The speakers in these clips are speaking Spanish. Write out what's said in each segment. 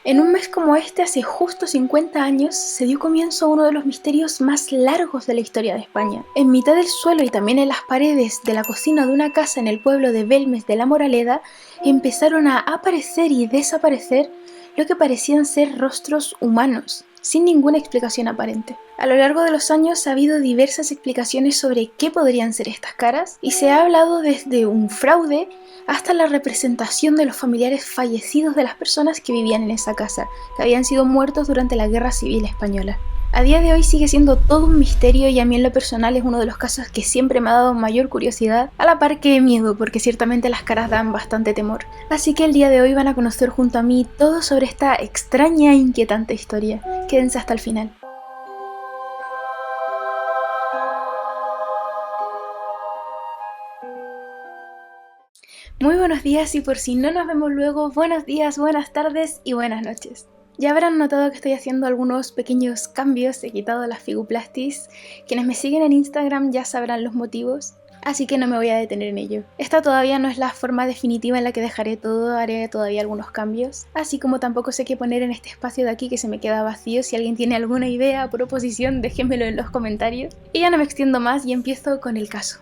En un mes como este, hace justo 50 años, se dio comienzo a uno de los misterios más largos de la historia de España. En mitad del suelo y también en las paredes de la cocina de una casa en el pueblo de Belmes de la Moraleda, empezaron a aparecer y desaparecer lo que parecían ser rostros humanos, sin ninguna explicación aparente. A lo largo de los años ha habido diversas explicaciones sobre qué podrían ser estas caras, y se ha hablado desde un fraude hasta la representación de los familiares fallecidos de las personas que vivían en esa casa, que habían sido muertos durante la Guerra Civil Española. A día de hoy sigue siendo todo un misterio y a mí en lo personal es uno de los casos que siempre me ha dado mayor curiosidad, a la par que miedo, porque ciertamente las caras dan bastante temor. Así que el día de hoy van a conocer junto a mí todo sobre esta extraña e inquietante historia. Quédense hasta el final. Muy buenos días y por si no nos vemos luego, buenos días, buenas tardes y buenas noches. Ya habrán notado que estoy haciendo algunos pequeños cambios, he quitado las figuplastis. Quienes me siguen en Instagram ya sabrán los motivos, así que no me voy a detener en ello. Esta todavía no es la forma definitiva en la que dejaré todo, haré todavía algunos cambios, así como tampoco sé qué poner en este espacio de aquí que se me queda vacío. Si alguien tiene alguna idea o proposición, déjenmelo en los comentarios. Y ya no me extiendo más y empiezo con el caso.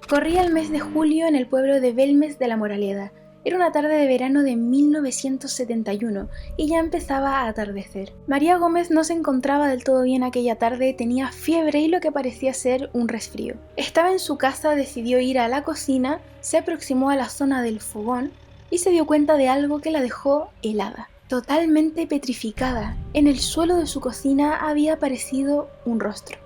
Corría el mes de julio en el pueblo de Belmes de la Moraleda. Era una tarde de verano de 1971 y ya empezaba a atardecer. María Gómez no se encontraba del todo bien aquella tarde, tenía fiebre y lo que parecía ser un resfrío. Estaba en su casa, decidió ir a la cocina, se aproximó a la zona del fogón y se dio cuenta de algo que la dejó helada. Totalmente petrificada, en el suelo de su cocina había aparecido un rostro.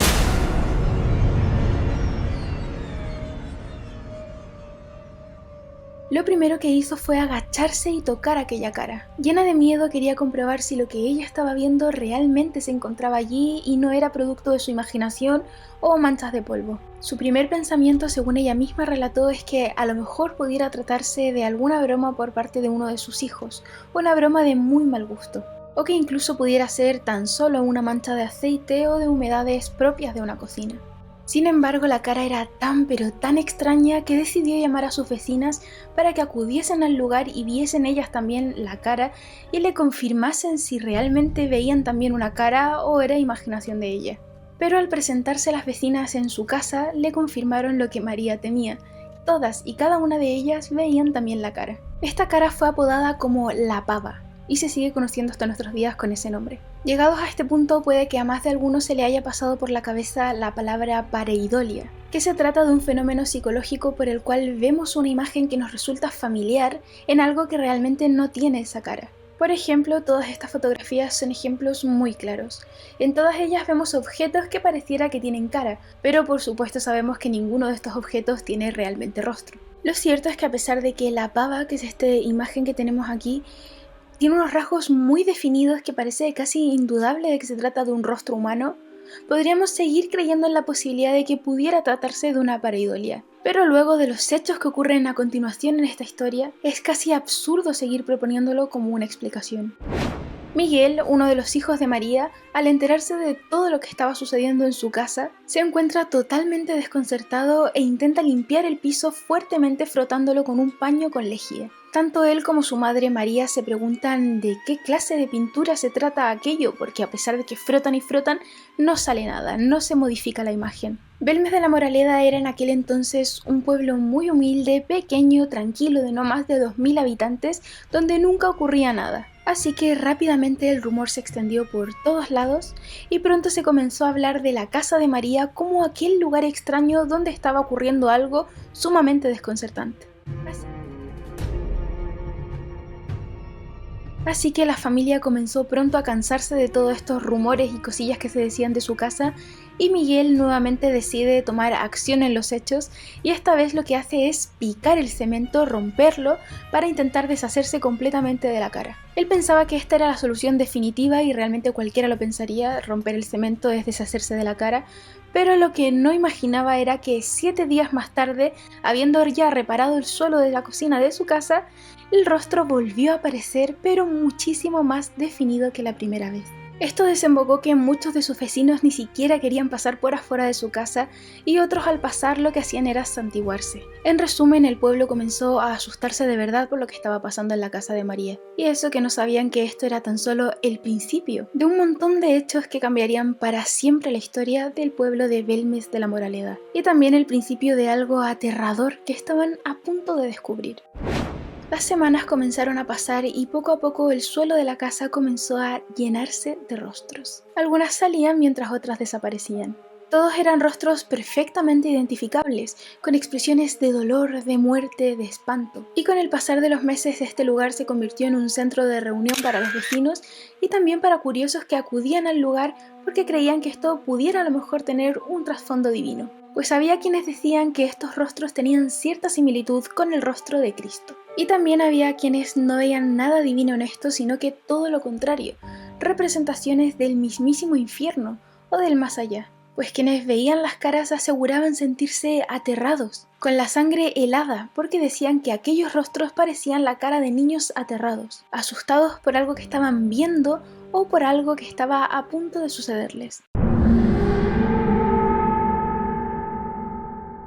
Lo primero que hizo fue agacharse y tocar aquella cara. Llena de miedo quería comprobar si lo que ella estaba viendo realmente se encontraba allí y no era producto de su imaginación o manchas de polvo. Su primer pensamiento, según ella misma relató, es que a lo mejor pudiera tratarse de alguna broma por parte de uno de sus hijos, una broma de muy mal gusto, o que incluso pudiera ser tan solo una mancha de aceite o de humedades propias de una cocina. Sin embargo, la cara era tan pero tan extraña que decidió llamar a sus vecinas para que acudiesen al lugar y viesen ellas también la cara y le confirmasen si realmente veían también una cara o era imaginación de ella. Pero al presentarse las vecinas en su casa, le confirmaron lo que María temía. Todas y cada una de ellas veían también la cara. Esta cara fue apodada como la pava, y se sigue conociendo hasta nuestros días con ese nombre. Llegados a este punto, puede que a más de alguno se le haya pasado por la cabeza la palabra pareidolia, que se trata de un fenómeno psicológico por el cual vemos una imagen que nos resulta familiar en algo que realmente no tiene esa cara. Por ejemplo, todas estas fotografías son ejemplos muy claros. En todas ellas vemos objetos que pareciera que tienen cara, pero por supuesto sabemos que ninguno de estos objetos tiene realmente rostro. Lo cierto es que a pesar de que la pava, que es esta imagen que tenemos aquí, tiene unos rasgos muy definidos que parece casi indudable de que se trata de un rostro humano, podríamos seguir creyendo en la posibilidad de que pudiera tratarse de una pareidolia. Pero luego de los hechos que ocurren a continuación en esta historia, es casi absurdo seguir proponiéndolo como una explicación. Miguel, uno de los hijos de María, al enterarse de todo lo que estaba sucediendo en su casa, se encuentra totalmente desconcertado e intenta limpiar el piso fuertemente frotándolo con un paño con lejía. Tanto él como su madre María se preguntan de qué clase de pintura se trata aquello, porque a pesar de que frotan y frotan, no sale nada, no se modifica la imagen. Belmes de la Moraleda era en aquel entonces un pueblo muy humilde, pequeño, tranquilo, de no más de 2000 habitantes, donde nunca ocurría nada. Así que rápidamente el rumor se extendió por todos lados y pronto se comenzó a hablar de la casa de María como aquel lugar extraño donde estaba ocurriendo algo sumamente desconcertante. Así que la familia comenzó pronto a cansarse de todos estos rumores y cosillas que se decían de su casa, y Miguel nuevamente decide tomar acción en los hechos, y esta vez lo que hace es picar el cemento, romperlo, para intentar deshacerse completamente de la cara. Él pensaba que esta era la solución definitiva y realmente cualquiera lo pensaría, romper el cemento es deshacerse de la cara, pero lo que no imaginaba era que 7 días más tarde, habiendo ya reparado el suelo de la cocina de su casa, el rostro volvió a aparecer, pero muchísimo más definido que la primera vez. Esto desembocó que muchos de sus vecinos ni siquiera querían pasar por afuera de su casa y otros al pasar lo que hacían era santiguarse. En resumen, el pueblo comenzó a asustarse de verdad por lo que estaba pasando en la casa de María. Y eso que no sabían que esto era tan solo el principio de un montón de hechos que cambiarían para siempre la historia del pueblo de Belmes de la Moraleda. Y también el principio de algo aterrador que estaban a punto de descubrir. Las semanas comenzaron a pasar y poco a poco el suelo de la casa comenzó a llenarse de rostros. Algunas salían mientras otras desaparecían. Todos eran rostros perfectamente identificables, con expresiones de dolor, de muerte, de espanto. Y con el pasar de los meses este lugar se convirtió en un centro de reunión para los vecinos y también para curiosos que acudían al lugar porque creían que esto pudiera a lo mejor tener un trasfondo divino. Pues había quienes decían que estos rostros tenían cierta similitud con el rostro de Cristo. Y también había quienes no veían nada divino en esto, sino que todo lo contrario, representaciones del mismísimo infierno o del más allá. Pues quienes veían las caras aseguraban sentirse aterrados, con la sangre helada, porque decían que aquellos rostros parecían la cara de niños aterrados, asustados por algo que estaban viendo o por algo que estaba a punto de sucederles.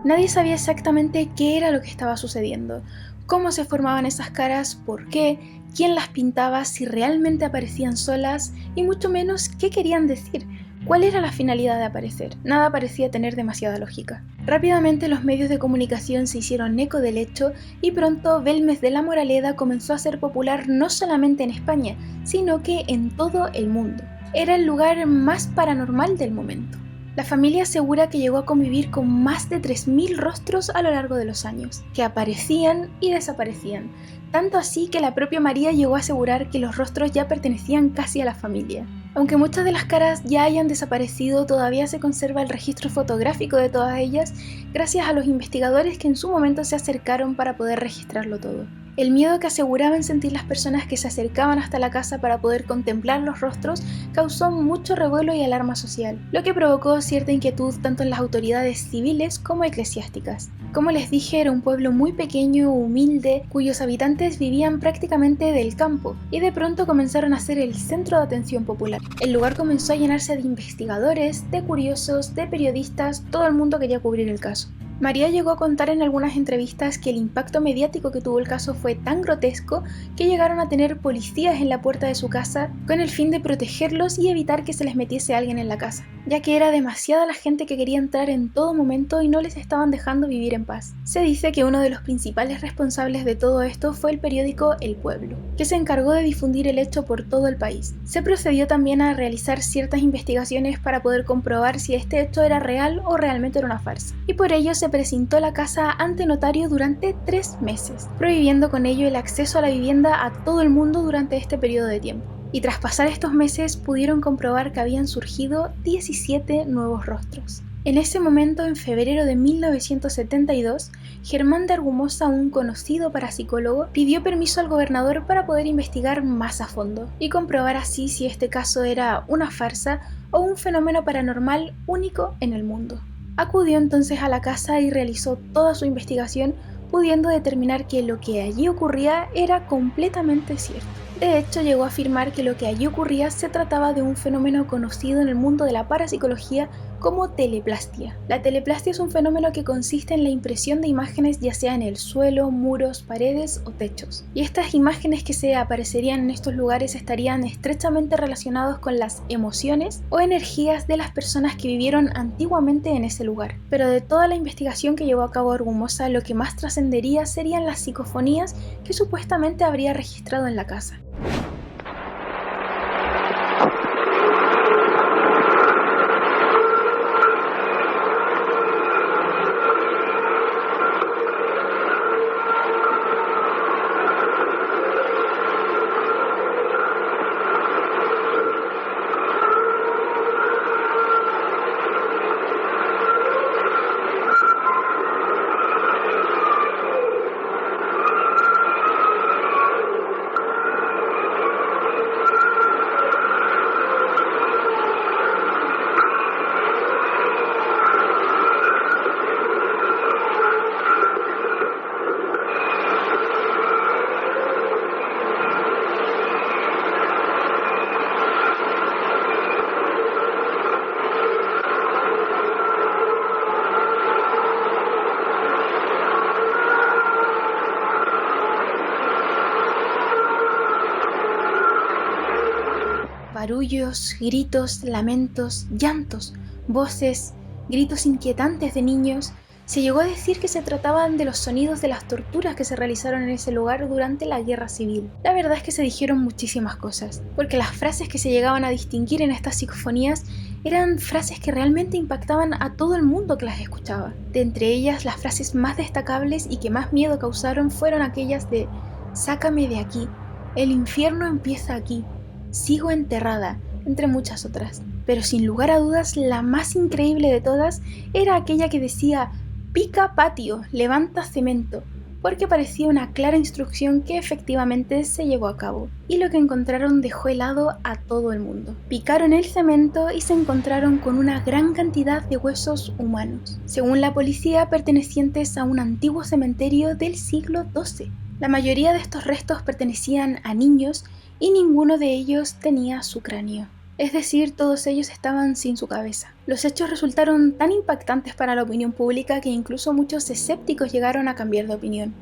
Nadie sabía exactamente qué era lo que estaba sucediendo, cómo se formaban esas caras, por qué, quién las pintaba, si realmente aparecían solas y mucho menos qué querían decir, cuál era la finalidad de aparecer. Nada parecía tener demasiada lógica. Rápidamente los medios de comunicación se hicieron eco del hecho y pronto Belmes de la Moraleda comenzó a ser popular no solamente en España, sino que en todo el mundo. Era el lugar más paranormal del momento. La familia asegura que llegó a convivir con más de 3.000 rostros a lo largo de los años, que aparecían y desaparecían, tanto así que la propia María llegó a asegurar que los rostros ya pertenecían casi a la familia. Aunque muchas de las caras ya hayan desaparecido, todavía se conserva el registro fotográfico de todas ellas gracias a los investigadores que en su momento se acercaron para poder registrarlo todo. El miedo que aseguraban sentir las personas que se acercaban hasta la casa para poder contemplar los rostros causó mucho revuelo y alarma social, lo que provocó cierta inquietud tanto en las autoridades civiles como eclesiásticas. Como les dije, era un pueblo muy pequeño, humilde, cuyos habitantes vivían prácticamente del campo, y de pronto comenzaron a ser el centro de atención popular. El lugar comenzó a llenarse de investigadores, de curiosos, de periodistas, todo el mundo quería cubrir el caso. María llegó a contar en algunas entrevistas que el impacto mediático que tuvo el caso fue tan grotesco que llegaron a tener policías en la puerta de su casa con el fin de protegerlos y evitar que se les metiese alguien en la casa, ya que era demasiada la gente que quería entrar en todo momento y no les estaban dejando vivir en paz. Se dice que uno de los principales responsables de todo esto fue el periódico El Pueblo, que se encargó de difundir el hecho por todo el país. Se procedió también a realizar ciertas investigaciones para poder comprobar si este hecho era real o realmente era una farsa, y por ello se presentó la casa ante notario durante 3 meses, prohibiendo con ello el acceso a la vivienda a todo el mundo durante este periodo de tiempo. Y tras pasar estos meses pudieron comprobar que habían surgido 17 nuevos rostros. En ese momento, en febrero de 1972, Germán de Argumosa, un conocido parapsicólogo, pidió permiso al gobernador para poder investigar más a fondo y comprobar así si este caso era una farsa o un fenómeno paranormal único en el mundo. Acudió entonces a la casa y realizó toda su investigación, pudiendo determinar que lo que allí ocurría era completamente cierto. De hecho, llegó a afirmar que lo que allí ocurría se trataba de un fenómeno conocido en el mundo de la parapsicología como teleplastia. La teleplastia es un fenómeno que consiste en la impresión de imágenes ya sea en el suelo, muros, paredes o techos. Y estas imágenes que se aparecerían en estos lugares estarían estrechamente relacionados con las emociones o energías de las personas que vivieron antiguamente en ese lugar. Pero de toda la investigación que llevó a cabo Argumosa, lo que más trascendería serían las psicofonías que supuestamente habría registrado en la casa. Barullos, gritos, lamentos, llantos, voces, gritos inquietantes de niños. Se llegó a decir que se trataban de los sonidos de las torturas que se realizaron en ese lugar durante la Guerra Civil. La verdad es que se dijeron muchísimas cosas, porque las frases que se llegaban a distinguir en estas psicofonías eran frases que realmente impactaban a todo el mundo que las escuchaba. De entre ellas, las frases más destacables y que más miedo causaron fueron aquellas de «Sácame de aquí», «El infierno empieza aquí», «Sigo enterrada», entre muchas otras. Pero sin lugar a dudas, la más increíble de todas era aquella que decía «Pica patio, levanta cemento», porque parecía una clara instrucción que efectivamente se llevó a cabo. Y lo que encontraron dejó helado a todo el mundo. Picaron el cemento y se encontraron con una gran cantidad de huesos humanos, según la policía pertenecientes a un antiguo cementerio del siglo XII. La mayoría de estos restos pertenecían a niños y ninguno de ellos tenía su cráneo. Es decir, todos ellos estaban sin su cabeza. Los hechos resultaron tan impactantes para la opinión pública que incluso muchos escépticos llegaron a cambiar de opinión.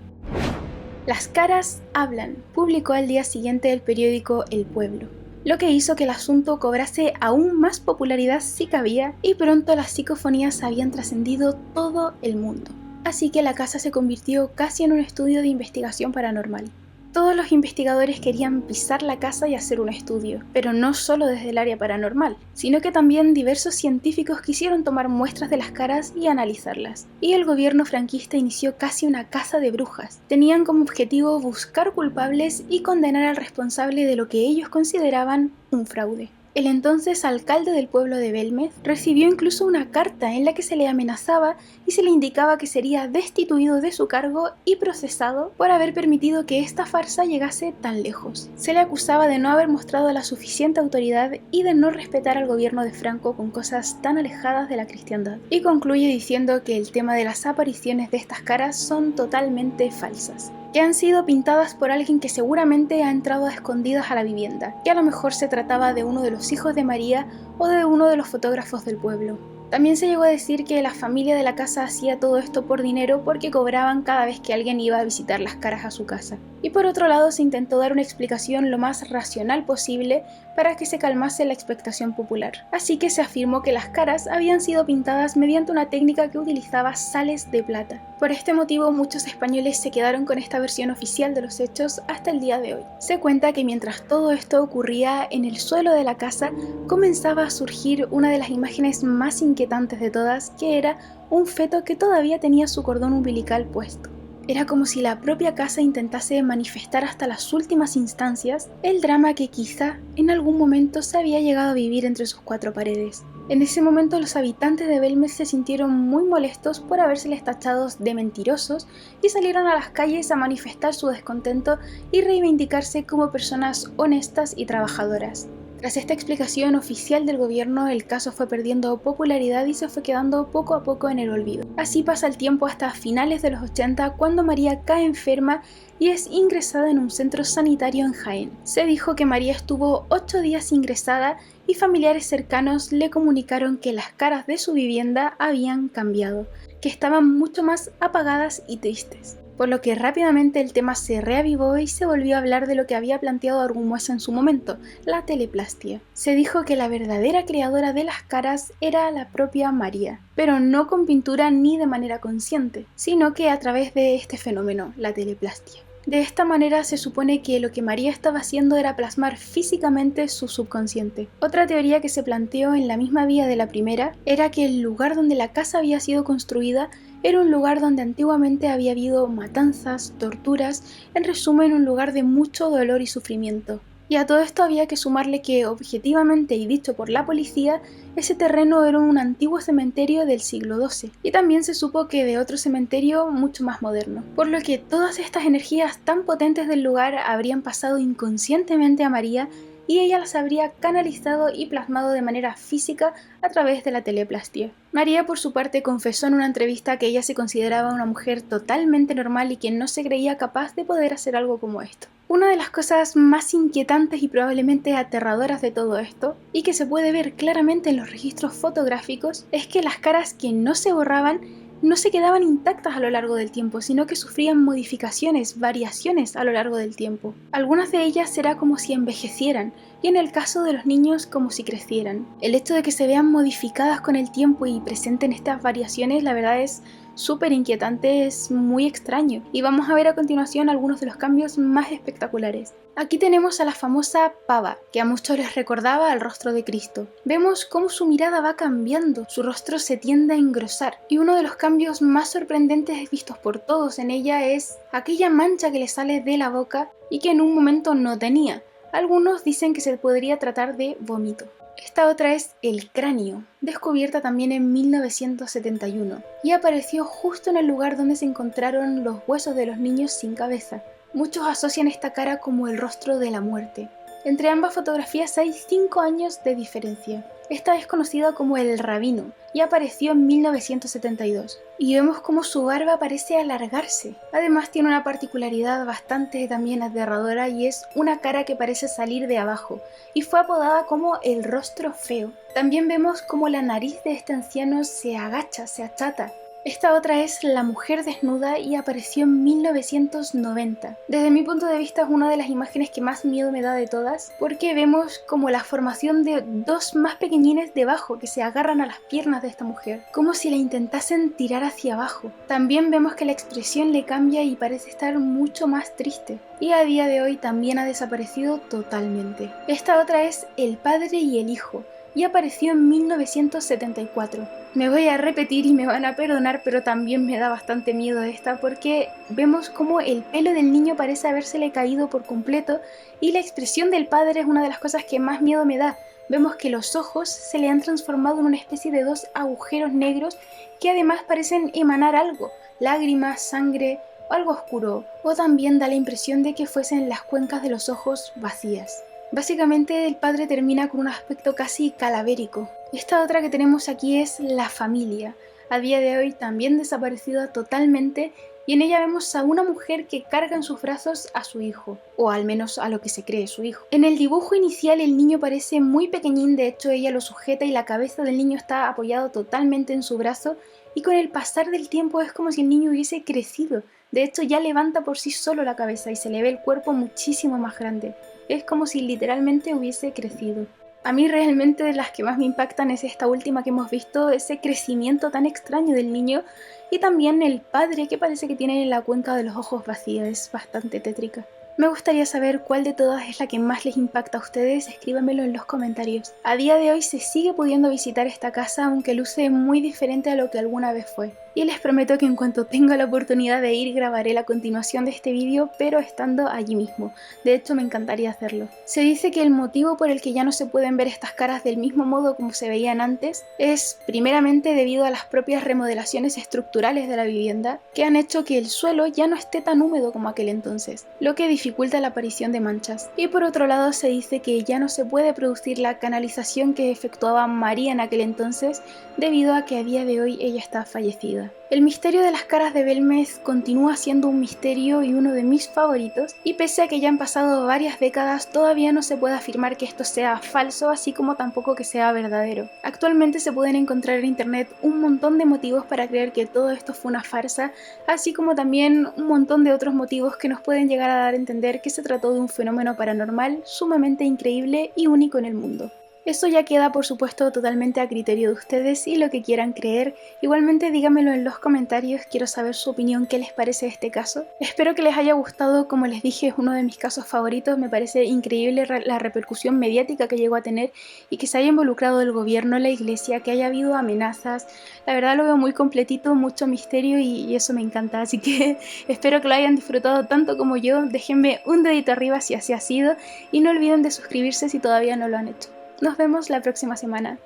Las caras hablan, publicó al día siguiente el periódico El Pueblo, lo que hizo que el asunto cobrase aún más popularidad si cabía, y pronto las psicofonías habían trascendido todo el mundo. Así que la casa se convirtió casi en un estudio de investigación paranormal. Todos los investigadores querían pisar la casa y hacer un estudio, pero no solo desde el área paranormal, sino que también diversos científicos quisieron tomar muestras de las caras y analizarlas. Y el gobierno franquista inició casi una caza de brujas. Tenían como objetivo buscar culpables y condenar al responsable de lo que ellos consideraban un fraude. El entonces alcalde del pueblo de Belmez recibió incluso una carta en la que se le amenazaba y se le indicaba que sería destituido de su cargo y procesado por haber permitido que esta farsa llegase tan lejos. Se le acusaba de no haber mostrado la suficiente autoridad y de no respetar al gobierno de Franco con cosas tan alejadas de la cristiandad. Y concluye diciendo que el tema de las apariciones de estas caras son totalmente falsas, que han sido pintadas por alguien que seguramente ha entrado a escondidas a la vivienda, que a lo mejor se trataba de uno de los hijos de María o de uno de los fotógrafos del pueblo. También se llegó a decir que la familia de la casa hacía todo esto por dinero porque cobraban cada vez que alguien iba a visitar las caras a su casa. Y por otro lado se intentó dar una explicación lo más racional posible para que se calmase la expectación popular. Así que se afirmó que las caras habían sido pintadas mediante una técnica que utilizaba sales de plata. Por este motivo muchos españoles se quedaron con esta versión oficial de los hechos hasta el día de hoy. Se cuenta que mientras todo esto ocurría, en el suelo de la casa comenzaba a surgir una de las imágenes más inquietantes de todas, que era un feto que todavía tenía su cordón umbilical puesto. Era como si la propia casa intentase manifestar hasta las últimas instancias el drama que quizá en algún momento se había llegado a vivir entre sus cuatro paredes. En ese momento los habitantes de Belmez se sintieron muy molestos por habérseles tachados de mentirosos y salieron a las calles a manifestar su descontento y reivindicarse como personas honestas y trabajadoras. Tras esta explicación oficial del gobierno, el caso fue perdiendo popularidad y se fue quedando poco a poco en el olvido. Así pasa el tiempo hasta finales de los 80, cuando María cae enferma y es ingresada en un centro sanitario en Jaén. Se dijo que María estuvo 8 días ingresada y familiares cercanos le comunicaron que las caras de su vivienda habían cambiado, que estaban mucho más apagadas y tristes. Por lo que rápidamente el tema se reavivó y se volvió a hablar de lo que había planteado Argumosa en su momento, la teleplastia. Se dijo que la verdadera creadora de las caras era la propia María, pero no con pintura ni de manera consciente, sino que a través de este fenómeno, la teleplastia. De esta manera se supone que lo que María estaba haciendo era plasmar físicamente su subconsciente. Otra teoría que se planteó en la misma vía de la primera era que el lugar donde la casa había sido construida era un lugar donde antiguamente había habido matanzas, torturas, en resumen un lugar de mucho dolor y sufrimiento. Y a todo esto había que sumarle que, objetivamente y dicho por la policía, ese terreno era un antiguo cementerio del siglo XII, y también se supo que de otro cementerio mucho más moderno. Por lo que todas estas energías tan potentes del lugar habrían pasado inconscientemente a María y ella las habría canalizado y plasmado de manera física a través de la teleplastia. María, por su parte, confesó en una entrevista que ella se consideraba una mujer totalmente normal y que no se creía capaz de poder hacer algo como esto. Una de las cosas más inquietantes y probablemente aterradoras de todo esto, y que se puede ver claramente en los registros fotográficos, es que las caras que no se borraban no se quedaban intactas a lo largo del tiempo, sino que sufrían modificaciones, variaciones a lo largo del tiempo. Algunas de ellas será como si envejecieran, y en el caso de los niños como si crecieran. El hecho de que se vean modificadas con el tiempo y presenten estas variaciones, la verdad es súper inquietante, es muy extraño, y vamos a ver a continuación algunos de los cambios más espectaculares. Aquí tenemos a la famosa pava, que a muchos les recordaba al rostro de Cristo. Vemos cómo su mirada va cambiando, su rostro se tiende a engrosar, y uno de los cambios más sorprendentes vistos por todos en ella es aquella mancha que le sale de la boca y que en un momento no tenía. Algunos dicen que se podría tratar de vómito. Esta otra es el cráneo, descubierta también en 1971, y apareció justo en el lugar donde se encontraron los huesos de los niños sin cabeza. Muchos asocian esta cara como el rostro de la muerte. Entre ambas fotografías hay 5 años de diferencia. Esta es conocida como el rabino y apareció en 1972. Y vemos como su barba parece alargarse. Además tiene una particularidad bastante también aterradora y es una cara que parece salir de abajo y fue apodada como el rostro feo. También vemos como la nariz de este anciano se agacha, se achata. Esta otra es La mujer desnuda y apareció en 1990. Desde mi punto de vista es una de las imágenes que más miedo me da de todas, porque vemos como la formación de dos más pequeñines debajo que se agarran a las piernas de esta mujer, como si la intentasen tirar hacia abajo. También vemos que la expresión le cambia y parece estar mucho más triste, y a día de hoy también ha desaparecido totalmente. Esta otra es El padre y el hijo, y apareció en 1974. Me voy a repetir y me van a perdonar, pero también me da bastante miedo esta porque vemos como el pelo del niño parece habérsele caído por completo y la expresión del padre es una de las cosas que más miedo me da. Vemos que los ojos se le han transformado en una especie de 2 agujeros negros que además parecen emanar algo, lágrimas, sangre o algo oscuro, o también da la impresión de que fuesen las cuencas de los ojos vacías. Básicamente el padre termina con un aspecto casi calavérico. Esta otra que tenemos aquí es la familia, a día de hoy también desaparecida totalmente, y en ella vemos a una mujer que carga en sus brazos a su hijo, o al menos a lo que se cree su hijo. En el dibujo inicial el niño parece muy pequeñín, de hecho ella lo sujeta y la cabeza del niño está apoyado totalmente en su brazo, y con el pasar del tiempo es como si el niño hubiese crecido. De hecho ya levanta por sí solo la cabeza y se le ve el cuerpo muchísimo más grande. Es como si literalmente hubiese crecido. A mí realmente de las que más me impactan es esta última que hemos visto, ese crecimiento tan extraño del niño y también el padre que parece que tiene la cuenca de los ojos vacía, es bastante tétrica. Me gustaría saber cuál de todas es la que más les impacta a ustedes, escríbanmelo en los comentarios. A día de hoy se sigue pudiendo visitar esta casa aunque luce muy diferente a lo que alguna vez fue. Y les prometo que en cuanto tenga la oportunidad de ir grabaré la continuación de este vídeo, pero estando allí mismo. De hecho me encantaría hacerlo. Se dice que el motivo por el que ya no se pueden ver estas caras del mismo modo como se veían antes es primeramente debido a las propias remodelaciones estructurales de la vivienda que han hecho que el suelo ya no esté tan húmedo como aquel entonces, lo que dificulta la aparición de manchas. Y por otro lado se dice que ya no se puede producir la canalización que efectuaba María en aquel entonces debido a que a día de hoy ella está fallecida. El misterio de las caras de Belmez continúa siendo un misterio y uno de mis favoritos, y pese a que ya han pasado varias décadas, todavía no se puede afirmar que esto sea falso, así como tampoco que sea verdadero. Actualmente se pueden encontrar en internet un montón de motivos para creer que todo esto fue una farsa, así como también un montón de otros motivos que nos pueden llegar a dar a entender que se trató de un fenómeno paranormal sumamente increíble y único en el mundo. Eso ya queda por supuesto totalmente a criterio de ustedes y lo que quieran creer. Igualmente díganmelo en los comentarios, quiero saber su opinión, qué les parece este caso. Espero que les haya gustado, como les dije es uno de mis casos favoritos, me parece increíble la repercusión mediática que llegó a tener y que se haya involucrado el gobierno, la iglesia, que haya habido amenazas. La verdad lo veo muy completito, mucho misterio y eso me encanta, así que espero que lo hayan disfrutado tanto como yo. Déjenme un dedito arriba si así ha sido y no olviden de suscribirse si todavía no lo han hecho. Nos vemos la próxima semana.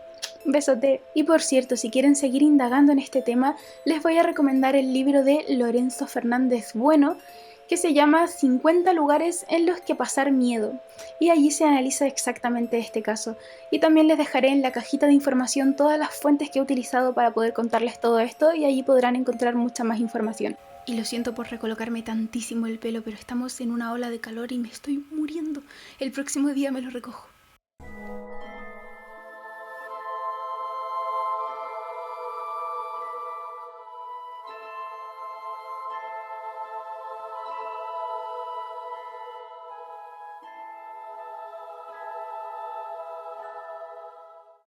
Besote. Y por cierto, si quieren seguir indagando en este tema, les voy a recomendar el libro de Lorenzo Fernández Bueno, que se llama 50 lugares en los que pasar miedo, y allí se analiza exactamente este caso. Y también les dejaré en la cajita de información todas las fuentes que he utilizado para poder contarles todo esto, y allí podrán encontrar mucha más información. Y lo siento por recolocarme tantísimo el pelo, pero estamos en una ola de calor y me estoy muriendo. El próximo día me lo recojo.